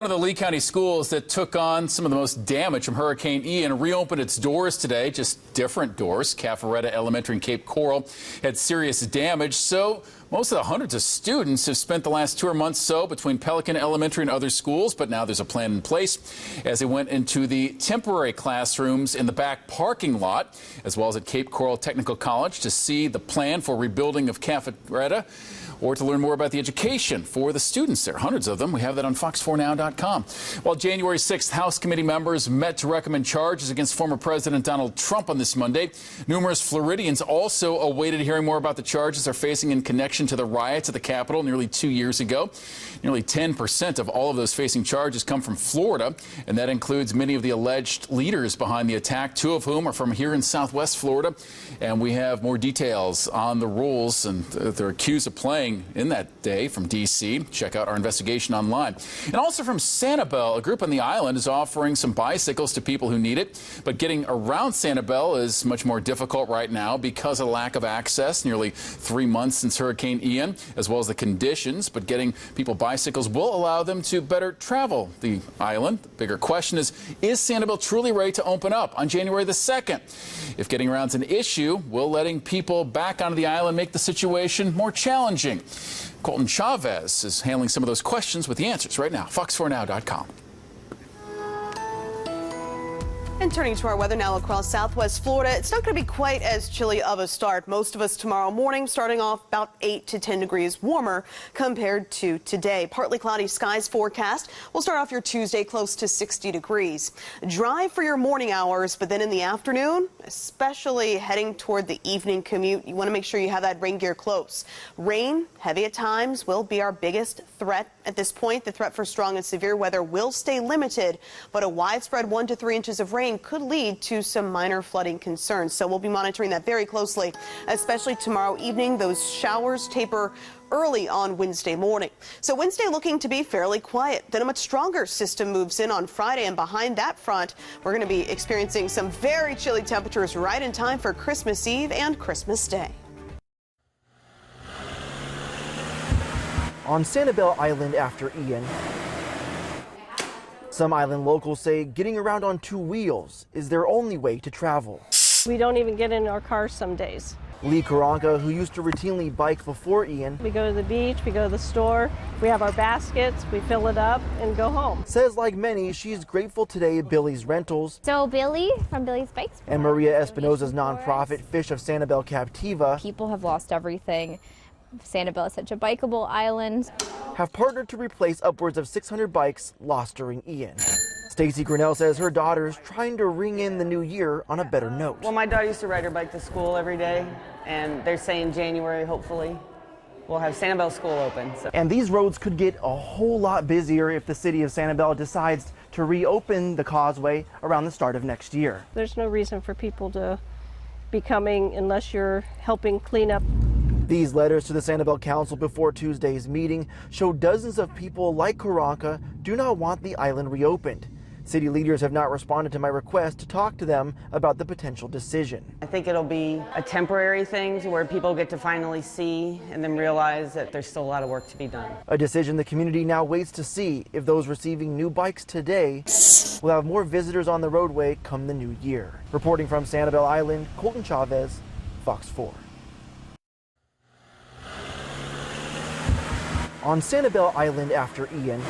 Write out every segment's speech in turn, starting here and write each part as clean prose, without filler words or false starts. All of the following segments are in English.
One of the Lee County schools that took on some of the most damage from Hurricane Ian reopened its doors today, just different doors. Cafferetta Elementary in Cape Coral had serious damage, so most of the hundreds of students have spent the last 2 months between Pelican Elementary and other schools, but now there's a plan in place as they went into the temporary classrooms in the back parking lot, as well as at Cape Coral Technical College to see the plan for rebuilding of Cafferetta or to learn more about the education for the students there. Hundreds of them. We have that on fox4now.com. While January 6th, House committee members met to recommend charges against former President Donald Trump on this Monday. Numerous Floridians also awaited hearing more about the charges they're facing in connection to the riots at the Capitol nearly 2 years ago. Nearly 10% of all of those facing charges come from Florida, and that includes many of the alleged leaders behind the attack, 2 of whom are from here in Southwest Florida. And we have more details on the rules and they're accused of playing in that day from D.C. Check out our investigation online. And also from Sanibel, a group on the island is offering some bicycles to people who need it. But getting around Sanibel is much more difficult right now because of lack of access. Nearly 3 months since Hurricane Ian, as well as the conditions. But getting people bicycles will allow them to better travel the island. The bigger question is Sanibel truly ready to open up on January the 2nd? If getting around's an issue, will letting people back onto the island make the situation more challenging? Colton Chavez is handling some of those questions with the answers right now. fox4now.com. And turning to our weather now across Southwest Florida, it's not going to be quite as chilly of a start. Most of us tomorrow morning starting off about 8 to 10 degrees warmer compared to today. Partly cloudy skies forecast. We'll start off your Tuesday close to 60 degrees. Dry for your morning hours, but then in the afternoon, especially heading toward the evening commute, you want to make sure you have that rain gear close. Rain, heavy at times, will be our biggest threat at this point. The threat for strong and severe weather will stay limited, but a widespread 1 to 3 inches of rain could lead to some minor flooding concerns. So we'll be monitoring that very closely, especially tomorrow evening. Those showers taper early on Wednesday morning. So Wednesday looking to be fairly quiet. Then a much stronger system moves in on Friday, and behind that front, we're going to be experiencing some very chilly temperatures right in time for Christmas Eve and Christmas Day. On Sanibel Island after Ian, some island locals say getting around on 2 wheels is their only way to travel. We don't even get in our cars some days. Lee Karanka, who used to routinely bike before Ian, We go to the beach, we go to the store, we have our baskets, we fill it up and go home. says like many, she's grateful today at Billy's Rentals So Billy from Billy's Bikes. and Maria Espinosa's nonprofit Fish of Sanibel Captiva People have lost everything. Sanibel is such a bikeable island. have partnered to replace upwards of 600 bikes lost during Ian. Stacy Grinnell says her daughter's trying to ring in the new year on a better note. Well, my daughter used to ride her bike to school every day, and they're saying January, hopefully, we'll have Sanibel School open. So. And these roads could get a whole lot busier if the city of Sanibel decides to reopen the causeway around the start of next year. There's no reason for people to be coming unless you're helping clean up. These letters to the Sanibel Council before Tuesday's meeting show dozens of people like Karanka do not want the island reopened. City leaders have not responded to my request to talk to them about the potential decision. I think it'll be a temporary thing to where people get to finally see and then realize that there's still a lot of work to be done. A decision the community now waits to see if those receiving new bikes today will have more visitors on the roadway come the new year. Reporting from Sanibel Island, Colton Chavez, Fox 4. On Sanibel Island after Ian,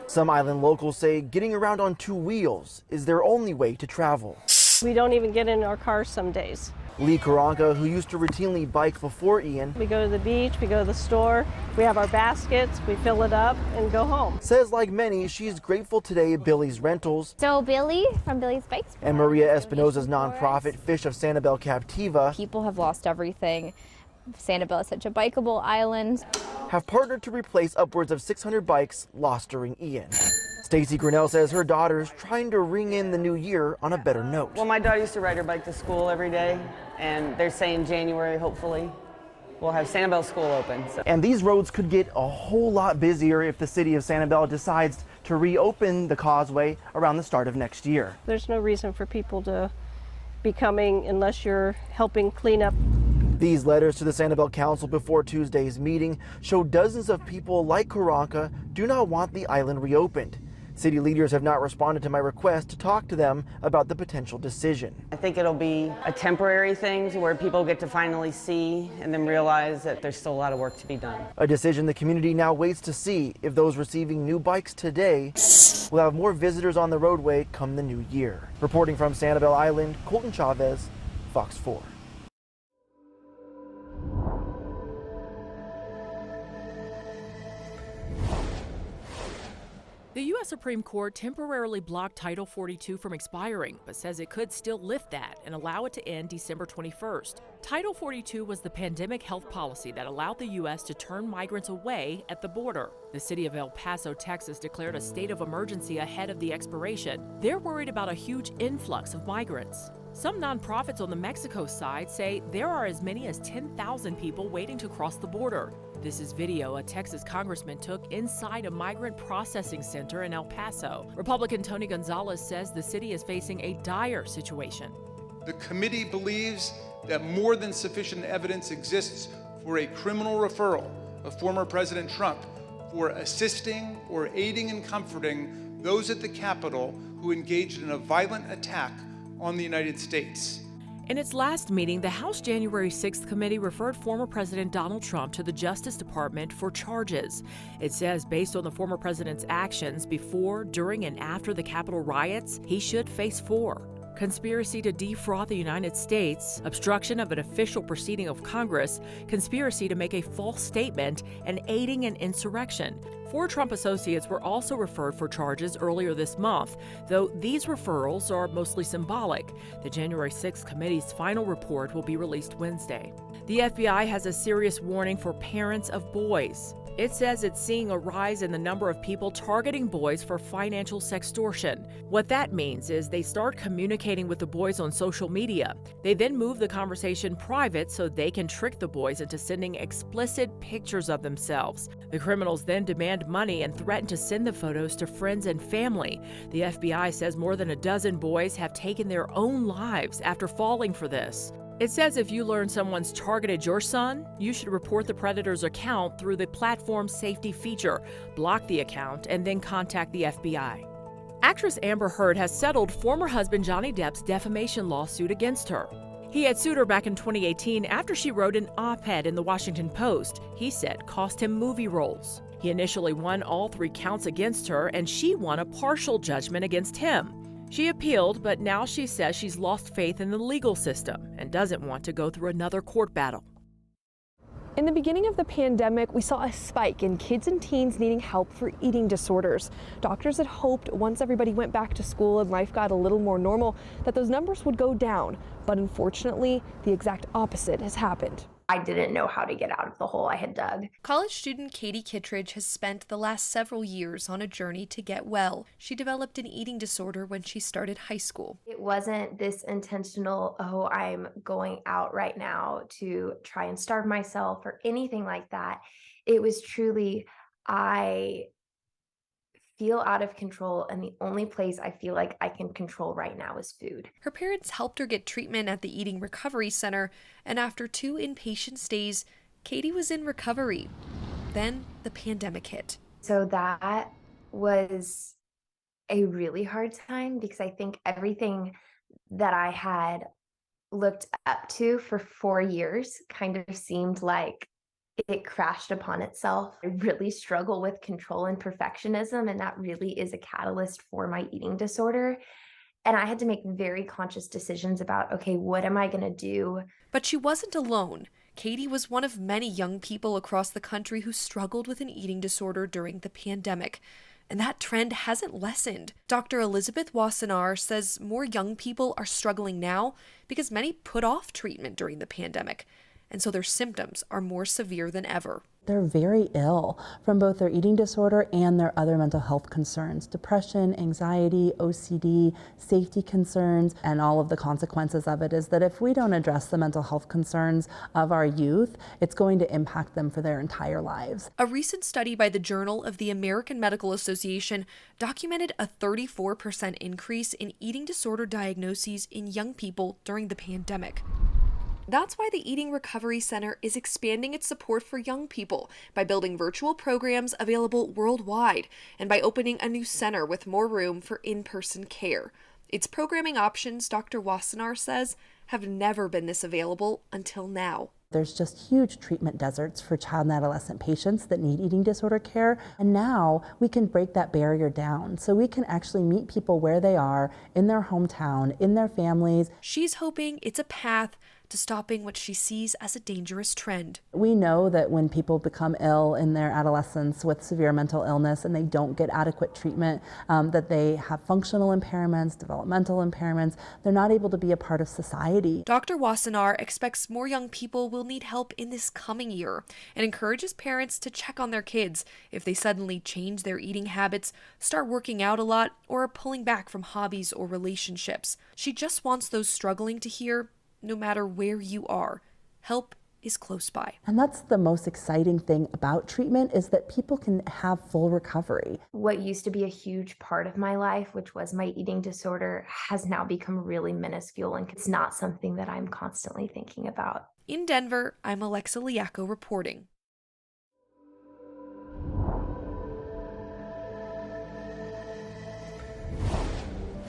some island locals say getting around on 2 wheels is their only way to travel. We don't even get in our cars some days. Lee Karanka, who used to routinely bike before Ian, We go to the beach, we go to the store, we have our baskets, we fill it up and go home. says like many, she's grateful today at Billy's Rentals So Billy from Billy's Bikes. and Maria Espinosa's nonprofit Fish of Sanibel Captiva People have lost everything. Sanibel is such a bikeable island. have partnered to replace upwards of 600 bikes lost during Ian. Stacy Grinnell says her daughter's trying to ring in the new year on a better note. Well, my daughter used to ride her bike to school every day, and they're saying January, hopefully, we'll have Sanibel School open. So. And these roads could get a whole lot busier if the city of Sanibel decides to reopen the causeway around the start of next year. There's no reason for people to be coming unless you're helping clean up. These letters to the Sanibel Council before Tuesday's meeting show dozens of people like Karanka do not want the island reopened. City leaders have not responded to my request to talk to them about the potential decision. I think it'll be a temporary thing where people get to finally see and then realize that there's still a lot of work to be done. A decision the community now waits to see if those receiving new bikes today will have more visitors on the roadway come the new year. Reporting from Sanibel Island, Colton Chavez, Fox 4. The U.S. Supreme Court temporarily blocked Title 42 from expiring, but says it could still lift that and allow it to end December 21st. Title 42 was the pandemic health policy that allowed the U.S. to turn migrants away at the border. The city of El Paso, Texas, declared a state of emergency ahead of the expiration. They're worried about a huge influx of migrants. Some nonprofits on the Mexico side say there are as many as 10,000 people waiting to cross the border. This is video a Texas congressman took inside a migrant processing center in El Paso. Republican Tony Gonzalez says the city is facing a dire situation. The committee believes that more than sufficient evidence exists for a criminal referral of former President Trump for assisting or aiding and comforting those at the Capitol who engaged in a violent attack on the United States. In its last meeting, the House January 6th committee referred former President Donald Trump to the Justice Department for charges. It says based on the former president's actions before, during, and after the Capitol riots, he should face 4. Conspiracy to defraud the United States, obstruction of an official proceeding of Congress, conspiracy to make a false statement, and aiding an insurrection. 4 Trump associates were also referred for charges earlier this month, though these referrals are mostly symbolic. The January 6th committee's final report will be released Wednesday. The FBI has a serious warning for parents of boys. It says it's seeing a rise in the number of people targeting boys for financial sextortion. What that means is they start communicating with the boys on social media. They then move the conversation private so they can trick the boys into sending explicit pictures of themselves. The criminals then demand money and threaten to send the photos to friends and family. The FBI says more than a dozen boys have taken their own lives after falling for this. It says if you learn someone's targeted your son, you should report the predator's account through the platform's safety feature, block the account, and then contact the FBI. Actress Amber Heard has settled former husband Johnny Depp's defamation lawsuit against her. He had sued her back in 2018 after she wrote an op-ed in the Washington Post he said cost him movie roles. He initially won all 3 counts against her, and she won a partial judgment against him. She appealed, but now she says she's lost faith in the legal system and doesn't want to go through another court battle. In the beginning of the pandemic, we saw a spike in kids and teens needing help for eating disorders. Doctors had hoped once everybody went back to school and life got a little more normal that those numbers would go down. But unfortunately, the exact opposite has happened. I didn't know how to get out of the hole I had dug. College student Katie Kittredge has spent the last several years on a journey to get well. She developed an eating disorder when she started high school. It wasn't this intentional, oh, I'm going out right now to try and starve myself or anything like that. It was truly, I feel out of control, and the only place I feel like I can control right now is food. Her parents helped her get treatment at the Eating Recovery Center, and after 2 inpatient stays, Katie was in recovery. Then the pandemic hit. So that was a really hard time because I think everything that I had looked up to for 4 years kind of seemed like it crashed upon itself. I really struggle with control and perfectionism, and that really is a catalyst for my eating disorder. And I had to make very conscious decisions about, okay, what am I going to do? But she wasn't alone. Katie was one of many young people across the country who struggled with an eating disorder during the pandemic. And that trend hasn't lessened. Dr. Elizabeth Wassenaar says more young people are struggling now because many put off treatment during the pandemic. And so their symptoms are more severe than ever. They're very ill from both their eating disorder and their other mental health concerns, depression, anxiety, OCD, safety concerns, and all of the consequences of it is that if we don't address the mental health concerns of our youth, it's going to impact them for their entire lives. A recent study by the Journal of the American Medical Association documented a 34% increase in eating disorder diagnoses in young people during the pandemic. That's why the Eating Recovery Center is expanding its support for young people by building virtual programs available worldwide and by opening a new center with more room for in-person care. Its programming options, Dr. Wassenaar says, have never been this available until now. There's just huge treatment deserts for child and adolescent patients that need eating disorder care. And now we can break that barrier down so we can actually meet people where they are in their hometown, in their families. She's hoping it's a path to stopping what she sees as a dangerous trend. We know that when people become ill in their adolescence with severe mental illness and they don't get adequate treatment, that they have functional impairments, developmental impairments, they're not able to be a part of society. Dr. Wassenaar expects more young people will need help in this coming year and encourages parents to check on their kids if they suddenly change their eating habits, start working out a lot, or are pulling back from hobbies or relationships. She just wants those struggling to hear, no matter where you are, help is close by. And that's the most exciting thing about treatment, is that people can have full recovery. What used to be a huge part of my life, which was my eating disorder, has now become really minuscule, and it's not something that I'm constantly thinking about. In Denver, I'm Alexa Liacco reporting.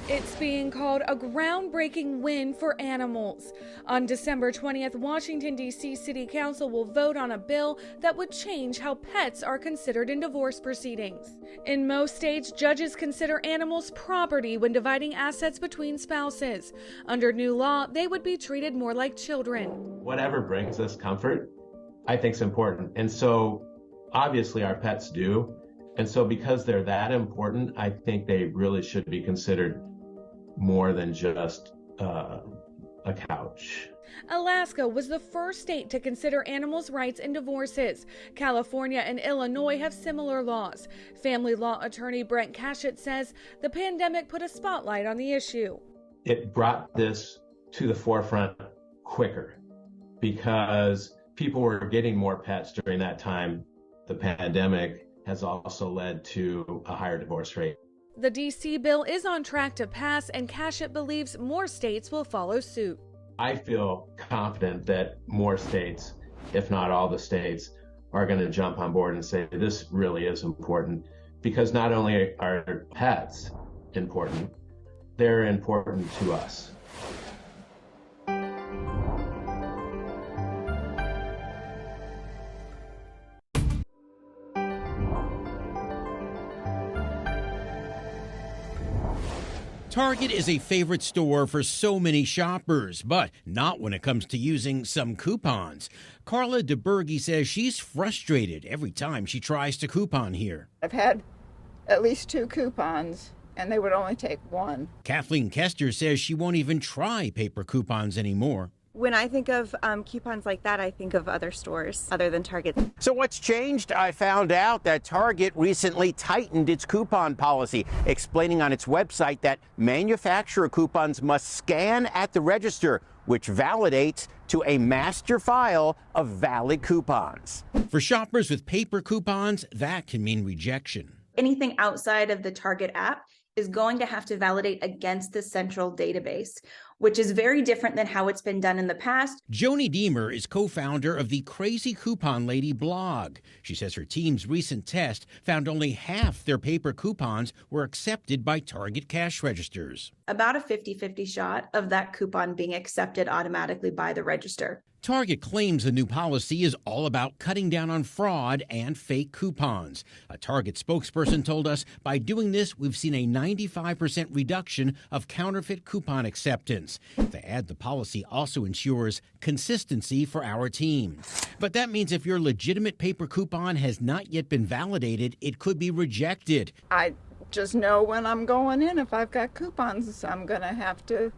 It's being called a groundbreaking win for animals. On December 20th, Washington, D.C. City Council will vote on a bill that would change how pets are considered in divorce proceedings. In most states, judges consider animals property when dividing assets between spouses. Under new law, they would be treated more like children. Whatever brings us comfort, I think is important. And so obviously our pets do. And so because they're that important, I think they really should be considered more than just a couch. Alaska was the first state to consider animals' rights in divorces. California and Illinois have similar laws. Family law attorney Brent Cashett says the pandemic put a spotlight on the issue. It brought this to the forefront quicker because people were getting more pets during that time. The pandemic has also led to a higher divorce rate. The D.C. bill is on track to pass, and Cashett believes more states will follow suit. I feel confident that more states, if not all the states, are going to jump on board and say this really is important, because not only are pets important, they're important to us. Target is a favorite store for so many shoppers, but not when it comes to using some coupons. Carla DeBerge says she's frustrated every time she tries to coupon here. I've had at least 2 coupons, and they would only take 1. Kathleen Kester says she won't even try paper coupons anymore. When I think of coupons like that, I think of other stores other than Target. So what's changed? I found out that Target recently tightened its coupon policy, explaining on its website that manufacturer coupons must scan at the register, which validates to a master file of valid coupons. For shoppers with paper coupons, that can mean rejection. Anything outside of the Target app is going to have to validate against the central database, which is very different than how it's been done in the past. Joni Deemer is co-founder of the Crazy Coupon Lady blog. She says her team's recent test found only half their paper coupons were accepted by Target cash registers. About a 50-50 shot of that coupon being accepted automatically by the register. Target claims the new policy is all about cutting down on fraud and fake coupons. A Target spokesperson told us by doing this, we've seen a 95% reduction of counterfeit coupon acceptance. They add the policy also ensures consistency for our team. But that means if your legitimate paper coupon has not yet been validated, it could be rejected. I just know when I'm going in, if I've got coupons, I'm going to have to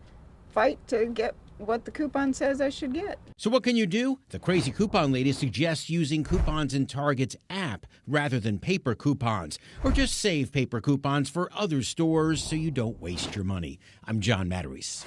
fight to get what the coupon says I should get. So what can you do? The Crazy Coupon Lady suggests using coupons in Target's app rather than paper coupons, or just save paper coupons for other stores so you don't waste your money. I'm John Matarese.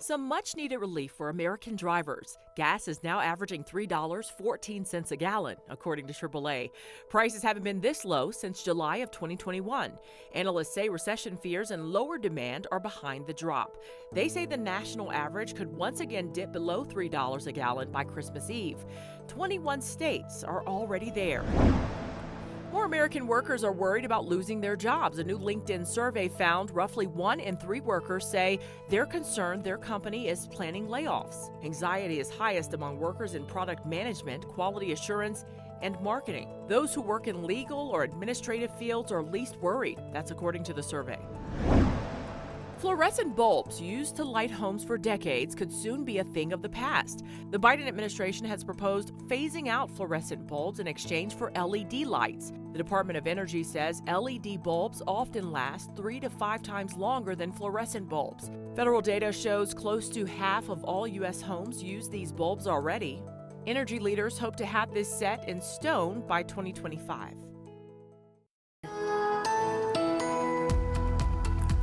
Some much-needed relief for American drivers. Gas is now averaging $3.14 a gallon, according to AAA. Prices haven't been this low since July of 2021. Analysts say recession fears and lower demand are behind the drop. They say the national average could once again dip below $3 a gallon by Christmas Eve. 21 states are already there. More American workers are worried about losing their jobs. A new LinkedIn survey found roughly 1 in 3 workers say they're concerned their company is planning layoffs. Anxiety is highest among workers in product management, quality assurance, and marketing. Those who work in legal or administrative fields are least worried. That's according to the survey. Fluorescent bulbs used to light homes for decades could soon be a thing of the past. The Biden administration has proposed phasing out fluorescent bulbs in exchange for LED lights. The Department of Energy says LED bulbs often last 3 to 5 times longer than fluorescent bulbs. Federal data shows close to half of all U.S. homes use these bulbs already. Energy leaders hope to have this set in stone by 2025.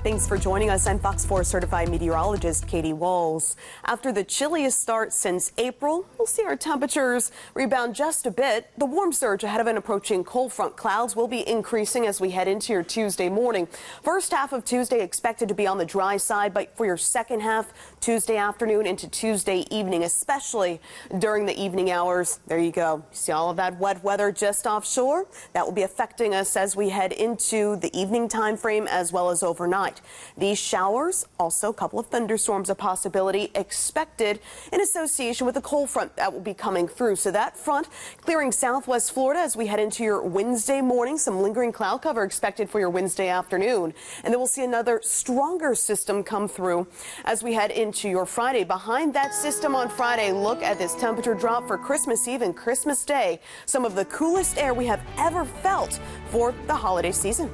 Thanks for joining us. I'm Fox 4 certified meteorologist Katie Walls. After the chilliest start since April, we'll see our temperatures rebound just a bit. The warm surge ahead of an approaching cold front clouds will be increasing as we head into your Tuesday morning. First half of Tuesday expected to be on the dry side, but for your second half, Tuesday afternoon into Tuesday evening, especially during the evening hours. There you go. You see all of that wet weather just offshore? That will be affecting us as we head into the evening time frame as well as overnight. These showers, also a couple of thunderstorms, a possibility expected in association with a cold front that will be coming through. So that front clearing southwest Florida as we head into your Wednesday morning. Some lingering cloud cover expected for your Wednesday afternoon. And then we'll see another stronger system come through as we head into your Friday. Behind that system on Friday, look at this temperature drop for Christmas Eve and Christmas Day. Some of the coolest air we have ever felt for the holiday season.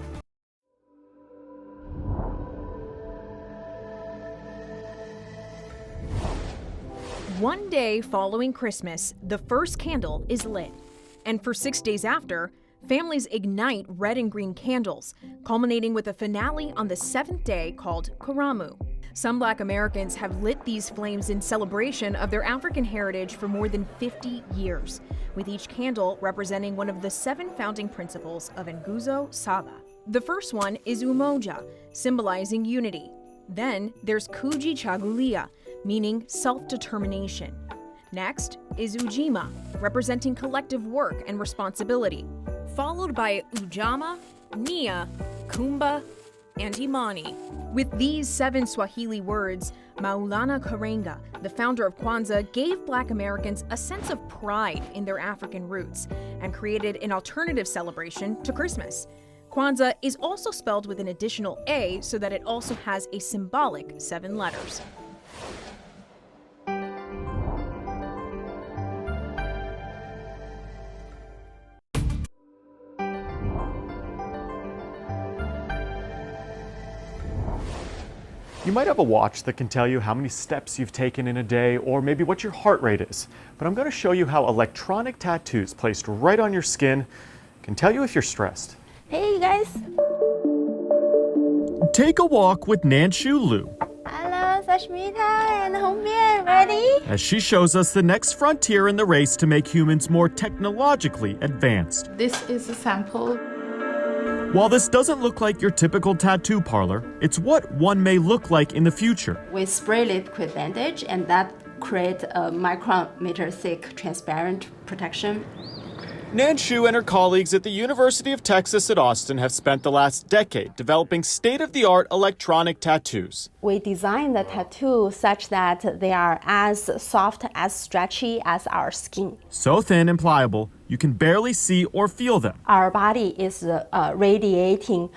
One day following Christmas, the first candle is lit. And for 6 days after, families ignite red and green candles, culminating with a finale on the 7th day called Karamu. Some Black Americans have lit these flames in celebration of their African heritage for more than 50 years, with each candle representing one of the 7 founding principles of Nguzo Saba. The first one is Umoja, symbolizing unity. Then there's Kujichagulia, meaning self-determination. Next is Ujima, representing collective work and responsibility, followed by Ujama, Nia, Kumba, and Imani. With these 7 Swahili words, Maulana Karenga, the founder of Kwanzaa, gave Black Americans a sense of pride in their African roots and created an alternative celebration to Christmas. Kwanzaa is also spelled with an additional A so that it also has a symbolic 7 letters. You might have a watch that can tell you how many steps you've taken in a day or maybe what your heart rate is. But I'm going to show you how electronic tattoos placed right on your skin can tell you if you're stressed. Hey, you guys. Take a walk with Nanshu Liu Hello, Sashmita and Hongbian. Ready? as she shows us the next frontier in the race to make humans more technologically advanced. This is a sample. While this doesn't look like your typical tattoo parlor, it's what one may look like in the future. We spray liquid bandage and that creates a micrometer thick transparent protection. Nanshu and her colleagues at the University of Texas at Austin have spent the last decade developing state-of-the-art electronic tattoos. We design the tattoo such that they are as soft, as stretchy as our skin. So thin and pliable, you can barely see or feel them. Our body is radiating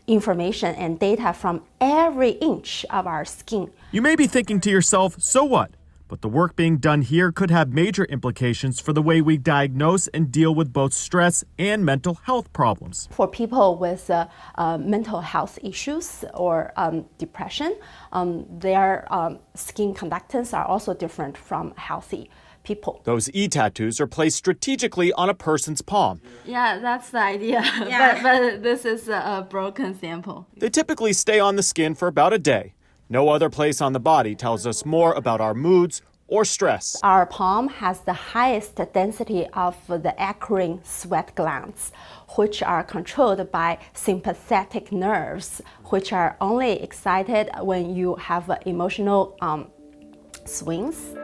information and data from every inch of our skin. You may be thinking to yourself, so what? But the work being done here could have major implications for the way we diagnose and deal with both stress and mental health problems. For people with mental health issues or depression, their skin conductance are also different from healthy people. Those e-tattoos are placed strategically on a person's palm. Yeah, that's the idea. Yeah. But this is a broken sample. They typically stay on the skin for about a day. No other place on the body tells us more about our moods or stress. Our palm has the highest density of the occurring sweat glands, which are controlled by sympathetic nerves, which are only excited when you have emotional swings.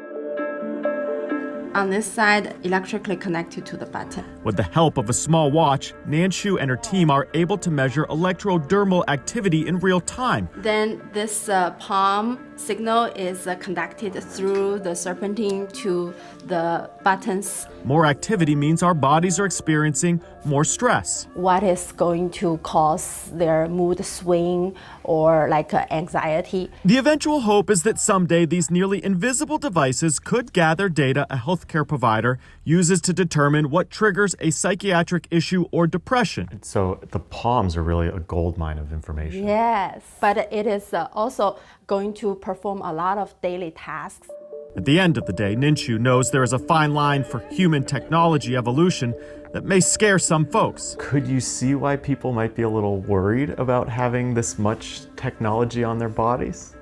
On this side, electrically connected to the button. With the help of a small watch, Nanshu and her team are able to measure electrodermal activity in real time. Then this palm signal is conducted through the serpentine to the buttons. More activity means our bodies are experiencing more stress. What is going to cause their mood swing or like anxiety? The eventual hope is that someday these nearly invisible devices could gather data a healthcare provider uses to determine what triggers a psychiatric issue or depression. So the palms are really a goldmine of information. Yes, but it is also going to perform a lot of daily tasks. At the end of the day, Nanshu knows there is a fine line for human technology evolution that may scare some folks. Could you see why people might be a little worried about having this much technology on their bodies?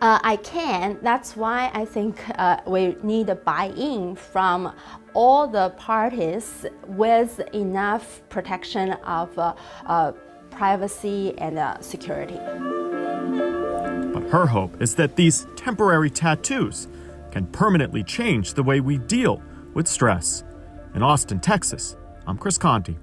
I can. That's why I think we need a buy-in from all the parties with enough protection of privacy and security. But her hope is that these temporary tattoos can permanently change the way we deal with stress. In Austin, Texas, I'm Chris Conti.